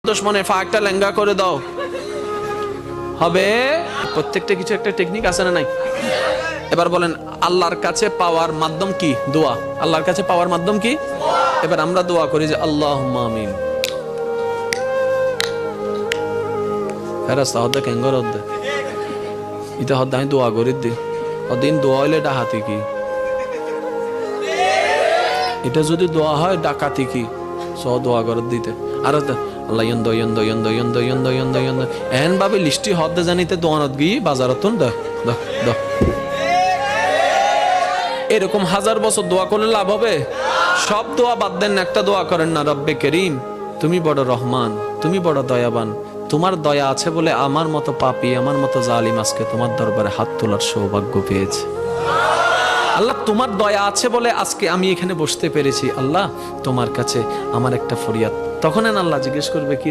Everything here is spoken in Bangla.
দুশ্মনের ফাঁকটা লেঙ্গা করে দাও। হবে। প্রত্যেকটা কিছু একটা টেকনিক আছে না নাই? এবার বলেন আল্লাহর কাছে পাওয়ার মাধ্যম কি? দোয়া। আল্লাহর কাছে পাওয়ার মাধ্যম কি? এবার আমরা দোয়া করি যে আল্লাহুম্মা আমিন। ফেরেশতা হদ্দে কেঙ্গর হদ্দে ইটা হদ্দে আমি দোয়া করি দি ওদিন দোয়া হইলে ডাকাতি কি? এটা যদি দোয়া হয় ডাকাতি কি? সব দোয়া করে দিতে আর আল্লাহ ইয়ন্দ ইয়ন্দ ইয়ন্দ ইয়ন্দ ইয়ন্দ ইয়ন্দ ইয়ন্দ এন ভাবে লিস্টি হদ্দে জানিতে দোয়ানত গিয়ে বাজারতন দ দ দ এরকম 1000 বছর দোয়া করলে লাভ হবে? সব দোয়া বাদ দেন, একটা দোয়া করেন না, রব্বে করিম তুমি বড় রহমান, তুমি বড় দয়াবান, তোমার দয়া আছে বলে আমার মতো পাপী, আমার মতো জালিম আজকে তোমার দরবারে হাত তোলার সৌভাগ্য পেয়েছে। আল্লাহ তোমার দয়া আছে বলে আজকে আমি এখানে বসতে পেরেছি। আল্লাহ তোমার কাছে আমার একটা ফরিয়াদ। তখন আল্লাহ জিজ্ঞেস করবে কি রে